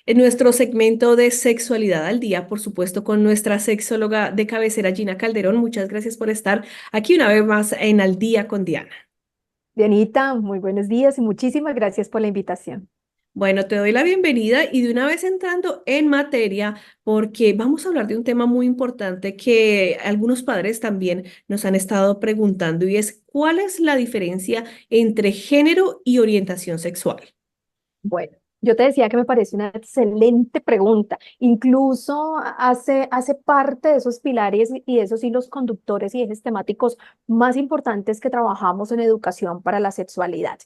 En nuestro segmento de Sexualidad al Día, por supuesto, con nuestra sexóloga de cabecera, Gina Calderón. Muchas gracias por estar aquí una vez más en Al Día con Diana. Dianita, muy buenos días y muchísimas gracias por la invitación. Bueno, te doy la bienvenida y de una vez entrando en materia, porque vamos a hablar de un tema muy importante que algunos padres también nos han estado preguntando y es ¿cuál es la diferencia entre género y orientación sexual? Bueno, yo te decía que me parece una excelente pregunta. Incluso hace parte de esos pilares y de esos hilos conductores y ejes temáticos más importantes que trabajamos en educación para la sexualidad.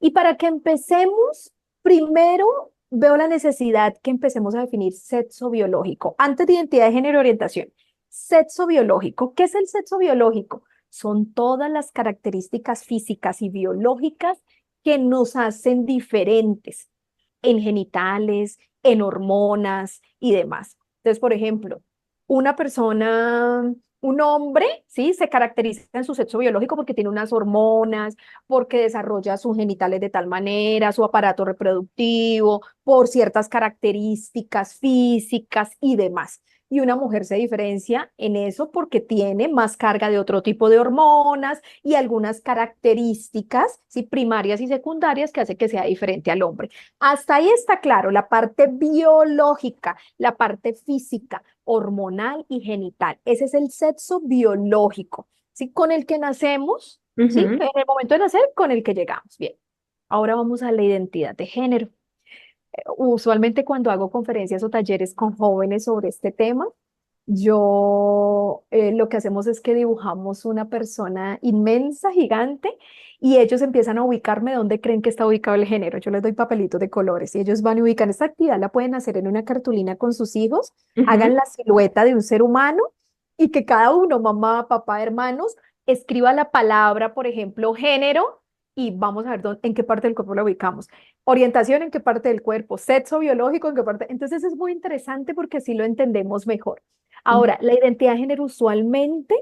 Y para que empecemos, primero veo la necesidad que empecemos a definir sexo biológico. Antes de identidad de género y orientación. Sexo biológico. ¿Qué es el sexo biológico? Son todas las características físicas y biológicas que nos hacen diferentes en genitales, en hormonas y demás. Entonces, por ejemplo, una persona, un hombre, ¿sí? Se caracteriza en su sexo biológico porque tiene unas hormonas, porque desarrolla sus genitales de tal manera, su aparato reproductivo, por ciertas características físicas y demás. Y una mujer se diferencia en eso porque tiene más carga de otro tipo de hormonas y algunas características, ¿sí? Primarias y secundarias que hace que sea diferente al hombre. Hasta ahí está claro, la parte biológica, la parte física, hormonal y genital. Ese es el sexo biológico, ¿sí? Con el que nacemos, ¿sí? Ujú. En el momento de nacer, con el que llegamos. Bien, ahora vamos a la identidad de género. Usualmente cuando hago conferencias o talleres con jóvenes sobre este tema, lo que hacemos es que dibujamos una persona inmensa, gigante, y ellos empiezan a ubicarme dónde creen que está ubicado el género. Yo les doy papelitos de colores y ellos van y ubican esta actividad, la pueden hacer en una cartulina con sus hijos, hagan Ujú. la silueta de un ser humano y que cada uno, mamá, papá, hermanos, escriba la palabra, por ejemplo, género, y vamos a ver en qué parte del cuerpo la ubicamos. Orientación, en qué parte del cuerpo, sexo biológico, en qué parte. Entonces es muy interesante porque así lo entendemos mejor. Ahora, la identidad de género usualmente,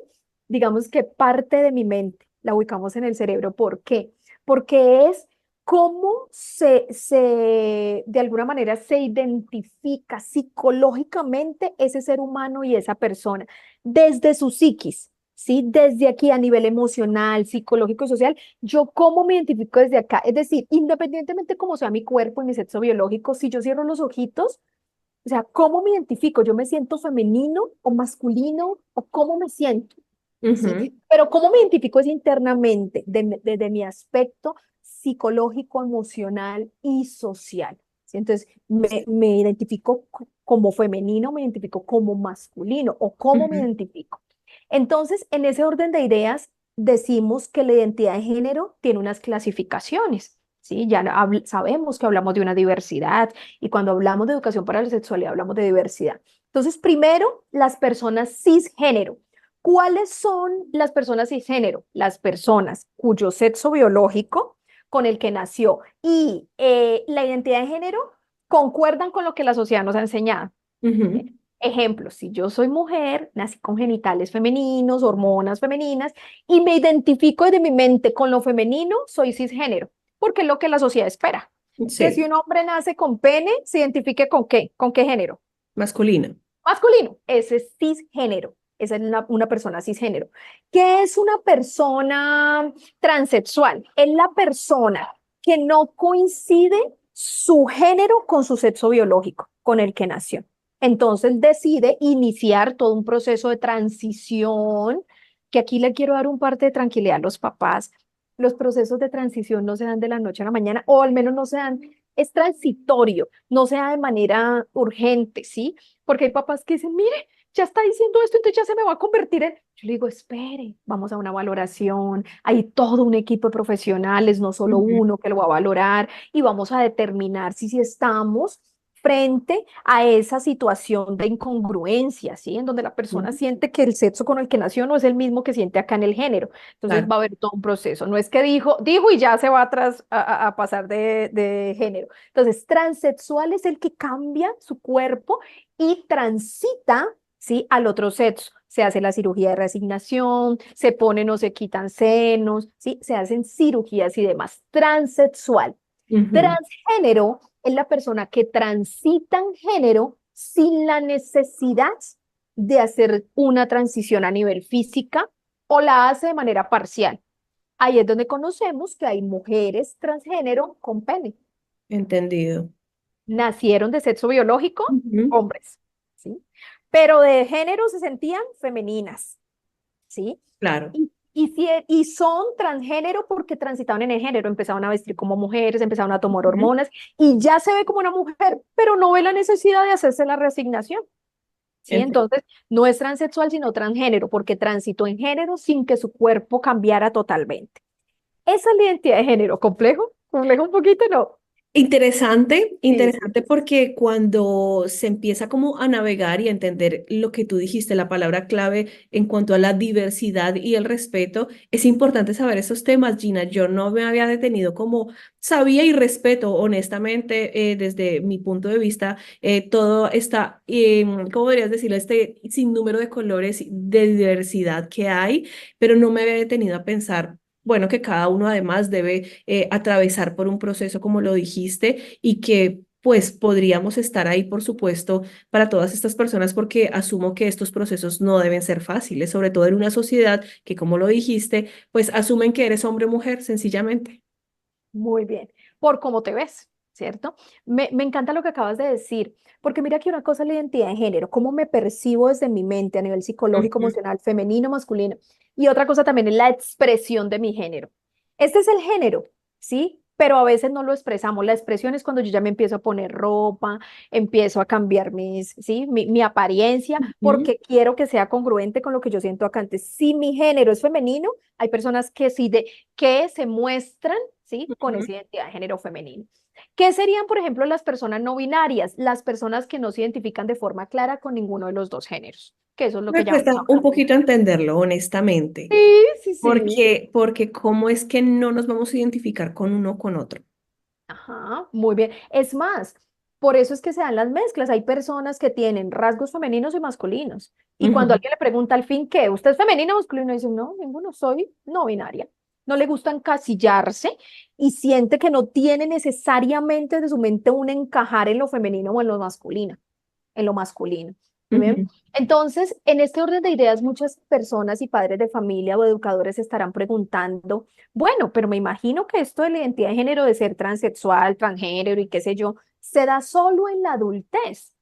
digamos que parte de mi mente, la ubicamos en el cerebro. ¿Por qué? Porque es cómo de alguna manera se identifica psicológicamente ese ser humano y esa persona desde su psiquis, ¿sí? Desde aquí a nivel emocional, psicológico y social, yo cómo me identifico desde acá. Es decir, independientemente cómo sea mi cuerpo y mi sexo biológico, si yo cierro los ojitos, o sea, ¿cómo me identifico? ¿Yo me siento femenino o masculino o cómo me siento? ¿Sí? Ujú. Pero ¿cómo me identifico es internamente, desde mi aspecto psicológico, emocional y social? ¿Sí? Entonces, me identifico como femenino, me identifico como masculino o cómo me Ujú. identifico. Entonces, en ese orden de ideas, decimos que la identidad de género tiene unas clasificaciones. ¿Sí? Ya sabemos que hablamos de una diversidad y cuando hablamos de educación para la sexualidad hablamos de diversidad. Entonces, primero, las personas cisgénero. ¿Cuáles son las personas cisgénero? Las personas cuyo sexo biológico con el que nació y la identidad de género concuerdan con lo que la sociedad nos ha enseñado. Ujú. ¿Sí? Ejemplo, si yo soy mujer, nací con genitales femeninos, hormonas femeninas, y me identifico desde mi mente con lo femenino, soy cisgénero, porque es lo que la sociedad espera. Que si Sí, un hombre nace con pene, se identifique con qué, ¿con qué género? masculino. Masculino, ese es cisgénero. Esa es una persona cisgénero. ¿Qué es una persona transexual? Es la persona que no coincide su género con su sexo biológico, con el que nació. Entonces decide iniciar todo un proceso de transición, que aquí le quiero dar un parte de tranquilidad a los papás. Los procesos de transición no se dan de la noche a la mañana, o al menos no se dan, es transitorio, no se da de manera urgente, ¿sí? Porque hay papás que dicen, mire, ya está diciendo esto, entonces ya se me va a convertir en... Yo le digo, espere, vamos a una valoración, hay todo un equipo de profesionales, no solo Ujú. uno que lo va a valorar, y vamos a determinar si estamos frente a esa situación de incongruencia, ¿sí? En donde la persona Ujú. siente que el sexo con el que nació no es el mismo que siente acá en el género. Entonces Claro. va a haber todo un proceso. No es que dijo y ya se va atrás a pasar de género. Entonces, transexual es el que cambia su cuerpo y transita, ¿sí? Al otro sexo. Se hace la cirugía de reasignación, se ponen o se quitan senos, ¿sí? Se hacen cirugías y demás. Transexual. Ujú. Transgénero es la persona que transita en género sin la necesidad de hacer una transición a nivel física o la hace de manera parcial. Ahí es donde conocemos que hay mujeres transgénero con pene. Entendido. Nacieron de sexo biológico, Ujú. hombres, ¿sí? Pero de género se sentían femeninas, ¿sí? Claro. Y son transgénero porque transitaban en el género, empezaron a vestir como mujeres, empezaron a tomar Ujú. hormonas y ya se ve como una mujer, pero no ve la necesidad de hacerse la reasignación, ¿sí? Entiendo. Entonces, no es transexual, sino transgénero, porque transitó en género sin que su cuerpo cambiara totalmente. Esa es la identidad de género. ¿Complejo? ¿Complejo un poquito? No. Interesante, Sí. interesante porque cuando se empieza como a navegar y a entender lo que tú dijiste, la palabra clave en cuanto a la diversidad y el respeto, es importante saber esos temas, Gina. Yo no me había detenido como sabía y respeto, honestamente, desde mi punto de vista, todo está, ¿cómo podrías decirlo? Este sinnúmero de colores de diversidad que hay, pero no me había detenido a pensar. Bueno, que cada uno además debe atravesar por un proceso, como lo dijiste, y que pues podríamos estar ahí, por supuesto, para todas estas personas, porque asumo que estos procesos no deben ser fáciles, sobre todo en una sociedad que, como lo dijiste, pues asumen que eres hombre o mujer, sencillamente. Muy bien, por cómo te ves, ¿cierto? Me encanta lo que acabas de decir, porque mira que una cosa es la identidad de género, cómo me percibo desde mi mente a nivel psicológico, Ujú. emocional, femenino, masculino, y otra cosa también es la expresión de mi género. Este es el género, ¿sí? Pero a veces no lo expresamos. La expresión es cuando yo ya me empiezo a poner ropa, empiezo a cambiar ¿sí? Mi apariencia, Ujú. porque quiero que sea congruente con lo que yo siento acá antes. Si mi género es femenino, hay personas que sí que se muestran, ¿sí? Con Ujú. esa identidad de género femenino. ¿Qué serían, por ejemplo, las personas no binarias? Las personas que no se identifican de forma clara con ninguno de los dos géneros, que eso es lo que Me llamamos cuesta un ahora. poquito entenderlo, honestamente, Sí, sí, sí. porque ¿cómo es que no nos vamos a identificar con uno o con otro? Ajá, muy bien. Es más, por eso es que se dan las mezclas. Hay personas que tienen rasgos femeninos y masculinos. Y cuando Ujú. alguien le pregunta al fin, ¿qué? ¿Usted es femenino o masculino? Dice, no, ninguno, soy no binaria. No le gusta encasillarse y siente que no tiene necesariamente de su mente un encajar en lo femenino o en lo masculino, en lo masculino. ¿Sí ven? Ujú. Entonces, en este orden de ideas, muchas personas y padres de familia o educadores estarán preguntando, bueno, pero me imagino que esto de la identidad de género, de ser transexual, transgénero y qué sé yo, se da solo en la adultez,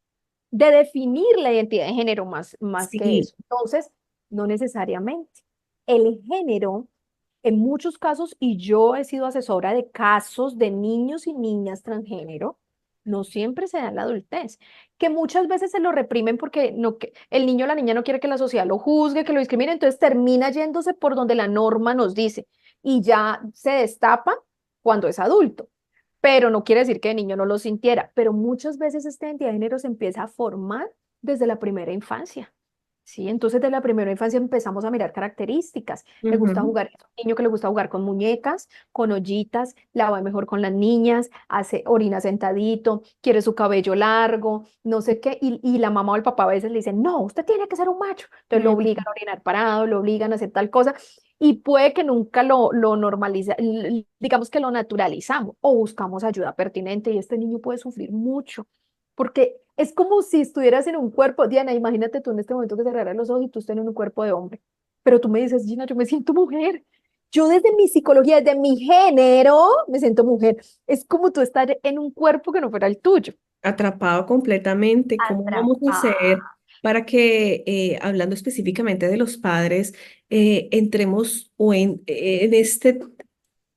de definir la identidad de género más que Sí. eso. Entonces, no necesariamente. El género, en muchos casos, y yo he sido asesora de casos de niños y niñas transgénero, no siempre se da en la adultez, que muchas veces se lo reprimen porque no, que el niño o la niña no quiere que la sociedad lo juzgue, que lo discrimine, entonces termina yéndose por donde la norma nos dice y ya se destapa cuando es adulto. Pero no quiere decir que de niño no lo sintiera, pero muchas veces esta identidad de género se empieza a formar desde la primera infancia. Sí, entonces de la primera infancia empezamos a mirar características. Le gusta Ujú. jugar, es un niño que le gusta jugar con muñecas, con ollitas, la va mejor con las niñas, hace orina sentadito, quiere su cabello largo, no sé qué, y la mamá o el papá a veces le dicen, no, usted tiene que ser un macho. Entonces lo obligan Ujú. a orinar parado, lo obligan a hacer tal cosa, y puede que nunca lo normaliza, digamos que lo naturalizamos o buscamos ayuda pertinente, y este niño puede sufrir mucho porque es como si estuvieras en un cuerpo, Diana, imagínate tú en este momento que cerraras los ojos y tú estás en un cuerpo de hombre, pero tú me dices, Gina, yo me siento mujer. Yo desde mi psicología, desde mi género, me siento mujer. Es como tú estar en un cuerpo que no fuera el tuyo. Atrapado completamente. ¿Cómo vamos a hacer Atrapada. para que, hablando específicamente de los padres, entremos o en este,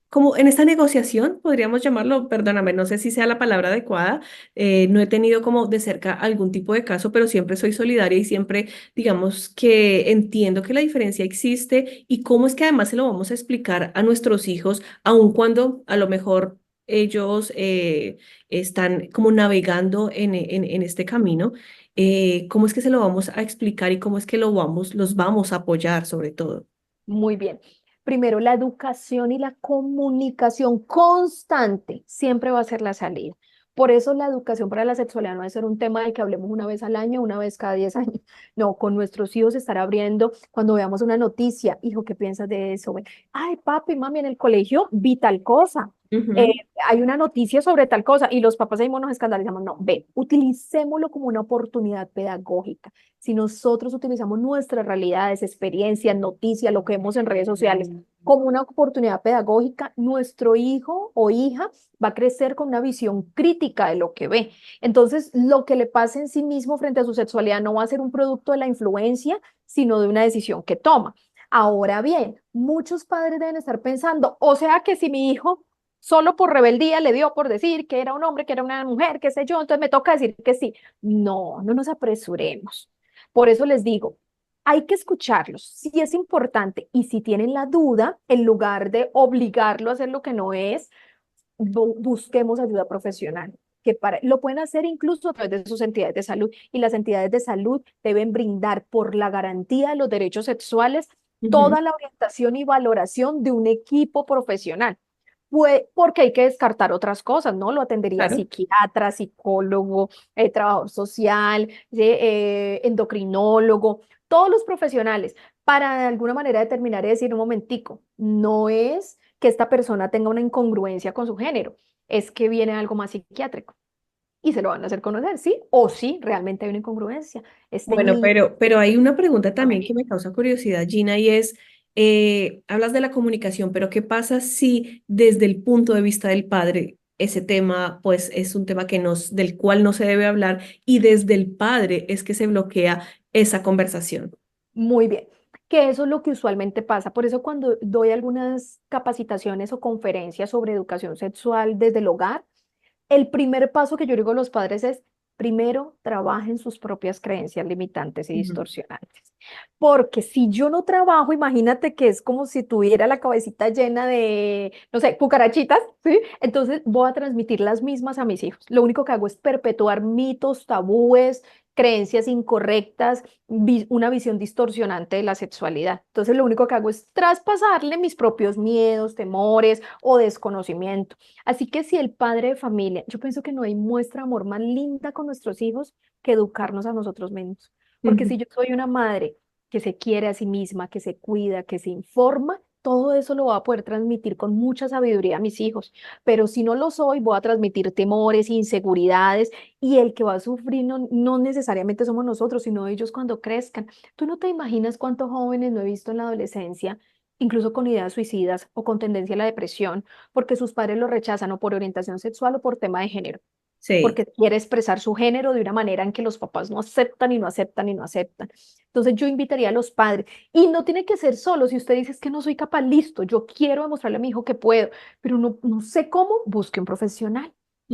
como en esta negociación, podríamos llamarlo, perdóname, no sé si sea la palabra adecuada, no he tenido como de cerca algún tipo de caso, pero siempre soy solidaria y siempre, digamos que entiendo que la diferencia existe y cómo es que además se lo vamos a explicar a nuestros hijos, aun cuando a lo mejor ellos están como navegando en este camino, cómo es que se lo vamos a explicar y cómo es que los vamos a apoyar sobre todo. Muy bien. Primero, la educación y la comunicación constante siempre va a ser la salida. Por eso la educación para la sexualidad no debe ser un tema de que hablemos una vez al año, una vez cada 10 años. No, con nuestros hijos estar abriendo cuando veamos una noticia, hijo, ¿qué piensas de eso? Ay, papi, mami, en el colegio vi tal cosa. eh, Ujú. hay una noticia sobre tal cosa y los papás ahí nos escandalizamos. No, ven, utilicémoslo como una oportunidad pedagógica. Si nosotros utilizamos nuestras realidades, experiencias, noticias, lo que vemos en redes sociales como una oportunidad pedagógica, nuestro hijo o hija va a crecer con una visión crítica de lo que ve. Entonces, lo que le pasa en sí mismo frente a su sexualidad no va a ser un producto de la influencia, sino de una decisión que toma. Ahora bien, muchos padres deben estar pensando, o sea que si mi hijo solo por rebeldía le dio por decir que era un hombre, que era una mujer, qué sé yo, entonces me toca decir que sí. No, no nos apresuremos. Por eso les digo, hay que escucharlos, sí es importante, y si tienen la duda, en lugar de obligarlo a hacer lo que no es, busquemos ayuda profesional, que lo pueden hacer incluso a través de sus entidades de salud, y las entidades de salud deben brindar por la garantía de los derechos sexuales Ujú. toda la orientación y valoración de un equipo profesional. Pues, porque hay que descartar otras cosas, ¿no? Lo atendería Claro. psiquiatra, psicólogo, trabajador social, endocrinólogo, todos los profesionales, para de alguna manera determinar y decir, un momentico, no es que esta persona tenga una incongruencia con su género, es que viene algo más psiquiátrico y se lo van a hacer conocer, ¿sí? O sí, realmente hay una incongruencia. Este Bueno, niño, pero hay una pregunta también que femenino. me causa curiosidad, Gina, y es, hablas de la comunicación, pero ¿qué pasa si desde el punto de vista del padre ese tema, pues es un tema del cual no se debe hablar y desde el padre es que se bloquea esa conversación? Muy bien, que eso es lo que usualmente pasa. Por eso cuando doy algunas capacitaciones o conferencias sobre educación sexual desde el hogar, el primer paso que yo digo a los padres es, primero, trabajen sus propias creencias limitantes y Ujú. distorsionantes. Porque si yo no trabajo, imagínate que es como si tuviera la cabecita llena de, no sé, cucarachitas, ¿sí? Entonces voy a transmitir las mismas a mis hijos. Lo único que hago es perpetuar mitos, tabúes, creencias incorrectas, una visión distorsionante de la sexualidad. Entonces lo único que hago es traspasarle mis propios miedos, temores o desconocimiento. Así que si el padre de familia, yo pienso que no hay muestra de amor más linda con nuestros hijos que educarnos a nosotros mismos. Porque Ujú. si yo soy una madre que se quiere a sí misma, que se cuida, que se informa, todo eso lo voy a poder transmitir con mucha sabiduría a mis hijos. Pero si no lo soy, voy a transmitir temores, inseguridades, y el que va a sufrir no necesariamente somos nosotros, sino ellos cuando crezcan. Tú no te imaginas cuántos jóvenes no he visto en la adolescencia, incluso con ideas suicidas o con tendencia a la depresión porque sus padres lo rechazan o por orientación sexual o por tema de género, Sí. porque quiere expresar su género de una manera en que los papás no aceptan y no aceptan y no aceptan. Entonces yo invitaría a los padres, y no tiene que ser solo, si usted dice es que no soy capaz, listo, yo quiero demostrarle a mi hijo que puedo, pero no sé cómo, busque un profesional.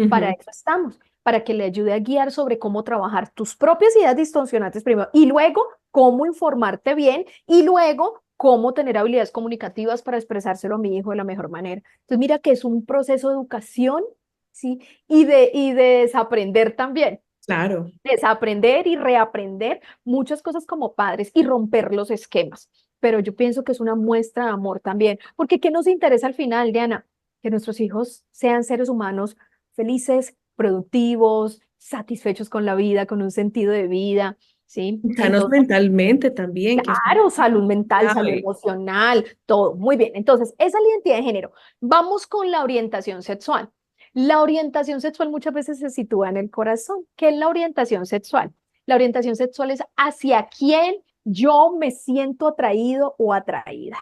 Para Ujú. eso estamos, para que le ayude a guiar sobre cómo trabajar tus propias ideas distorsionantes primero y luego cómo informarte bien y luego cómo tener habilidades comunicativas para expresárselo a mi hijo de la mejor manera. Entonces, mira que es un proceso de educación, ¿sí? Y de desaprender también. Claro. Desaprender y reaprender muchas cosas como padres y romper los esquemas. Pero yo pienso que es una muestra de amor también, porque ¿qué nos interesa al final, Diana? Que nuestros hijos sean seres humanos felices, productivos, satisfechos con la vida, con un sentido de vida, ¿sí? Sanos Entonces, mentalmente también, que es claro, salud mental, salud clave. emocional, todo. Muy bien. Entonces, esa es la identidad de género. Vamos con la orientación sexual. La orientación sexual muchas veces se sitúa en el corazón. ¿Qué es la orientación sexual? La orientación sexual es hacia quién yo me siento atraído o atraída.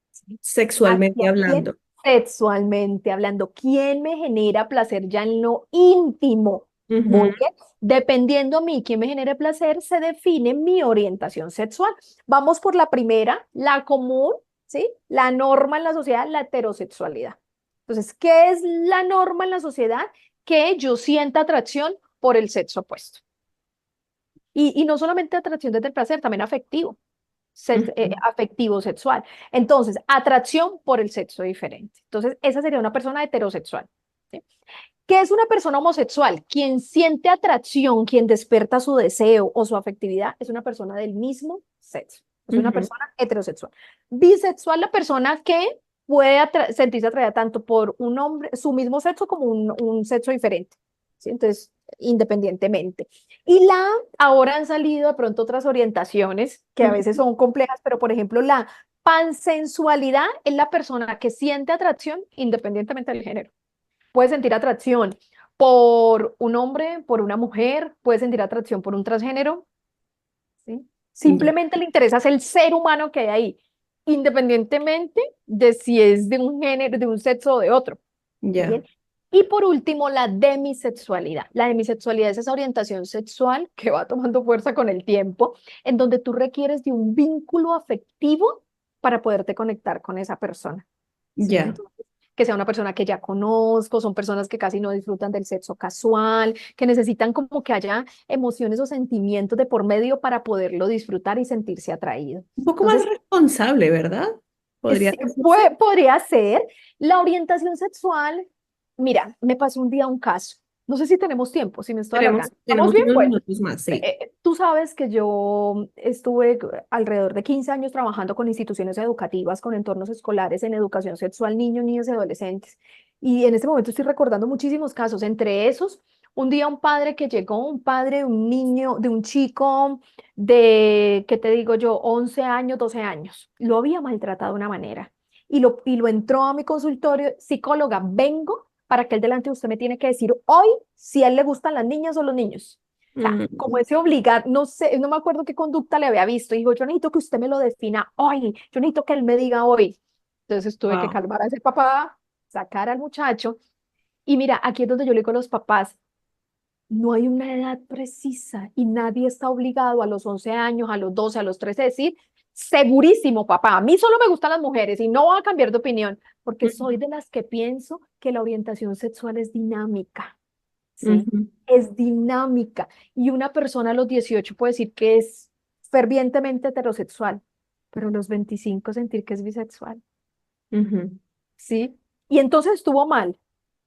¿Sí? Sexualmente ¿Hacia quién? hablando. Sexualmente hablando. ¿Quién me genera placer ya en lo íntimo? Ujú. Muy bien. Dependiendo a mí quién me genere placer, se define mi orientación sexual. Vamos por la primera, la común, ¿sí? La norma en la sociedad, la heterosexualidad. Entonces, ¿qué es la norma en la sociedad? Que yo sienta atracción por el sexo opuesto. Y no solamente atracción desde el placer, también afectivo Ujú. afectivo sexual. Entonces, atracción por el sexo diferente. Entonces, esa sería una persona heterosexual. ¿Sí? ¿Qué es una persona homosexual? Quien siente atracción, quien despierta su deseo o su afectividad, es una persona del mismo sexo. Es una Ujú. persona heterosexual. Bisexual, la persona que puede sentirse atraída tanto por un hombre, su mismo sexo, como un sexo diferente. ¿Sí? Entonces, independientemente. Ahora han salido de pronto otras orientaciones que a veces son complejas, pero por ejemplo, la Pansensualidad es la persona que siente atracción independientemente del género. Puede sentir atracción por un hombre, por una mujer, puede sentir atracción por un transgénero, ¿sí? Ya, Simplemente le interesa el ser humano que hay ahí, independientemente de si es de un género, de un sexo o de otro. ya, Bien. Y por último, la demisexualidad. La demisexualidad es esa orientación sexual que va tomando fuerza con el tiempo, en donde tú requieres de un vínculo afectivo para poderte conectar con esa persona. ¿Sí? ya. Entonces, que sea una persona que ya conozco, son personas que casi no disfrutan del sexo casual, que necesitan como que haya emociones o sentimientos de por medio para poderlo disfrutar y sentirse atraído. Un poco más Entonces, responsable, ¿verdad? Podría sí, decirse. podría ser. La orientación sexual, mira, me pasó un día un caso. No sé si tenemos tiempo, si me estoy Tenemos, alargando. ¿Estamos tenemos bien? unos Bueno, minutos más, sí. tú sabes que yo estuve alrededor de 15 años trabajando con instituciones educativas, con entornos escolares en educación sexual, niños, niñas y adolescentes. Y en este momento estoy recordando muchísimos casos. Entre esos, un día un padre que llegó, un padre de un niño, de un chico de, ¿qué te digo yo? 11 años, 12 años. Lo había maltratado de una manera. Y lo entró a mi consultorio, psicóloga, vengo para que él delante de usted me tiene que decir hoy si a él le gustan las niñas o los niños. O sea, como Mm, ese obligar, no sé, no me acuerdo qué conducta le había visto. Dijo, yo necesito que usted me lo defina hoy, yo necesito que él me diga hoy. Entonces tuve que wow. calmar a ese papá, sacar al muchacho. Y mira, aquí es donde yo le digo a los papás, no hay una edad precisa y nadie está obligado a los 11 años, a los 12, a los 13 decir, segurísimo, papá, a mí solo me gustan las mujeres y no voy a cambiar de opinión, porque soy de las que pienso que la orientación sexual es dinámica. ¿Sí? Ujú, Es dinámica. Y una persona a los 18 puede decir que es fervientemente heterosexual, pero a los 25 sentir que es bisexual, ujú. ¿sí? Y entonces estuvo mal.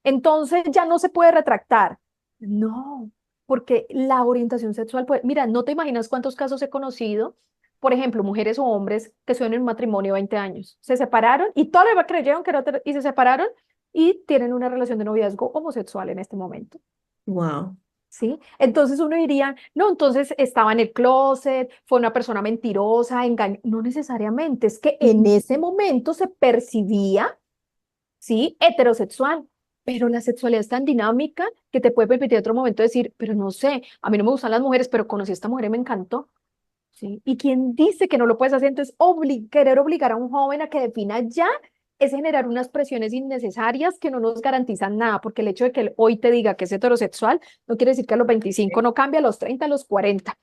Entonces ya no se puede retractar. No, porque la orientación sexual, pues, mira, no te imaginas cuántos casos he conocido, por ejemplo, mujeres o hombres que estuvieron en un matrimonio 20 años, se separaron y todavía creyeron que era y se separaron y tienen una relación de noviazgo homosexual en este momento. Wow. ¿Sí? Entonces uno diría, no, entonces estaba en el closet, fue una persona mentirosa, engañó. No necesariamente, es que en Ujú. ese momento se percibía, ¿sí? Heterosexual, pero la sexualidad es tan dinámica que te puede permitir en otro momento decir, pero no sé, a mí no me gustan las mujeres, pero conocí a esta mujer y me encantó, ¿sí? Y quien dice que no lo puedes hacer, entonces querer obligar a un joven a que defina ya es generar unas presiones innecesarias que no nos garantizan nada, porque el hecho de que él hoy te diga que es heterosexual no quiere decir que a los 25 no cambie, a los 30, a los 40.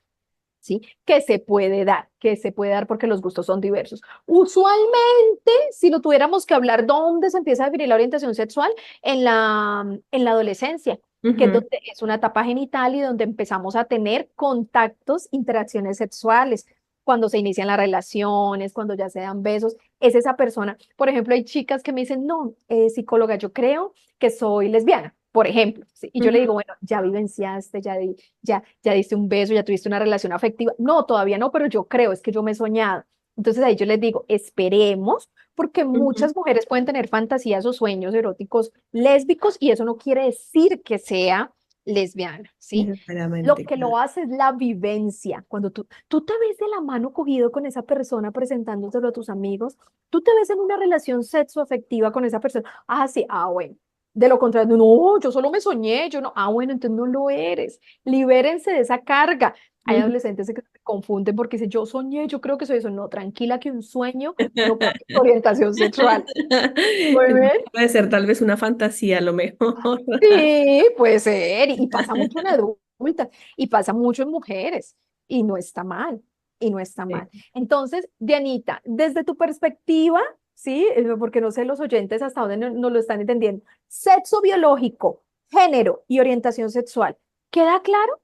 ¿Sí? Que se puede dar porque los gustos son diversos. Usualmente, si no tuviéramos que hablar dónde se empieza a definir la orientación sexual, en la adolescencia, que es Ujú. donde es una etapa genital y donde empezamos a tener contactos, interacciones sexuales, cuando se inician las relaciones, cuando ya se dan besos, es esa persona. Por ejemplo, hay chicas que me dicen, no, psicóloga, yo creo que soy lesbiana, por ejemplo, ¿sí? Y yo le Ujú. digo, bueno, ya vivenciaste, ya diste un beso, ya tuviste una relación afectiva. No, todavía no, pero yo creo, es que yo me he soñado. Entonces ahí yo les digo, esperemos, porque Ujú. muchas mujeres pueden tener fantasías o sueños eróticos lésbicos y eso no quiere decir que sea lesbiana, ¿sí? Lo Necesariamente, que claro. lo hace es la vivencia. Cuando tú te ves de la mano cogido con esa persona presentándoselo a tus amigos, tú te ves en una relación sexoafectiva con esa persona. Ah, sí, ah, bueno. De lo contrario, no, yo solo me soñé, yo no. Ah, bueno, entonces no lo eres. Libérense de esa carga. Hay Ujú. adolescentes que se confunden porque dicen, yo soñé, yo creo que soy eso. No, tranquila que un sueño no puede ser orientación sexual. Muy bien. Puede ser tal vez una fantasía a lo mejor. Sí, puede ser, y pasa mucho en adultas, y pasa mucho en mujeres, y no está mal, y no está mal. Sí. Entonces, Dianita, desde tu perspectiva, ¿sí? Porque no sé los oyentes hasta dónde no lo están entendiendo, sexo biológico, género y orientación sexual, ¿queda claro?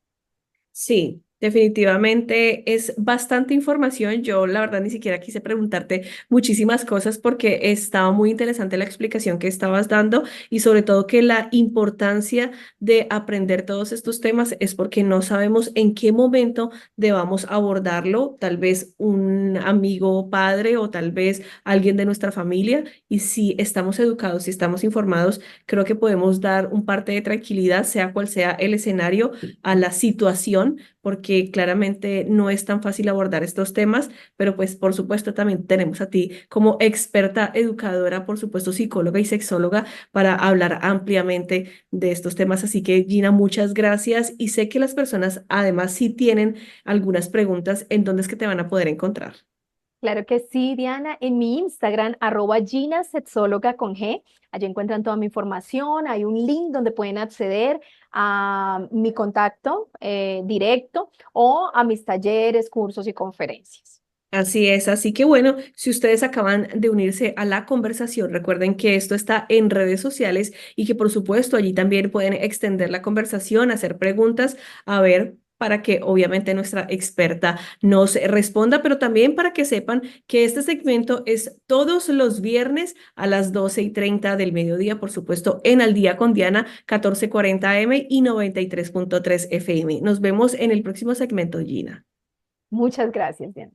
Sí, definitivamente es bastante información. Yo la verdad ni siquiera quise preguntarte muchísimas cosas porque estaba muy interesante la explicación que estabas dando y sobre todo que la importancia de aprender todos estos temas es porque no sabemos en qué momento debamos abordarlo, tal vez un amigo padre o tal vez alguien de nuestra familia y si estamos educados, si estamos informados, creo que podemos dar un parte de tranquilidad, sea cual sea el escenario a la situación, porque porque claramente no es tan fácil abordar estos temas, pero pues por supuesto también tenemos a ti como experta educadora, por supuesto psicóloga y sexóloga, para hablar ampliamente de estos temas. Así que Gina, muchas gracias y sé que las personas además sí tienen algunas preguntas en dónde es que te van a poder encontrar. Claro que sí, Diana. En mi Instagram, @Gina Sexóloga con G. Allí encuentran toda mi información. Hay un link donde pueden acceder a mi contacto directo o a mis talleres, cursos y conferencias. Así es, así que bueno, si ustedes acaban de unirse a la conversación, recuerden que esto está en redes sociales y que por supuesto allí también pueden extender la conversación, hacer preguntas, a ver, para que obviamente nuestra experta nos responda, pero también para que sepan que este segmento es todos los viernes a las 12:30 del mediodía, por supuesto, en Al Día con Diana, 14:40 AM y 93.3 FM. Nos vemos en el próximo segmento, Gina. Muchas gracias, Diana.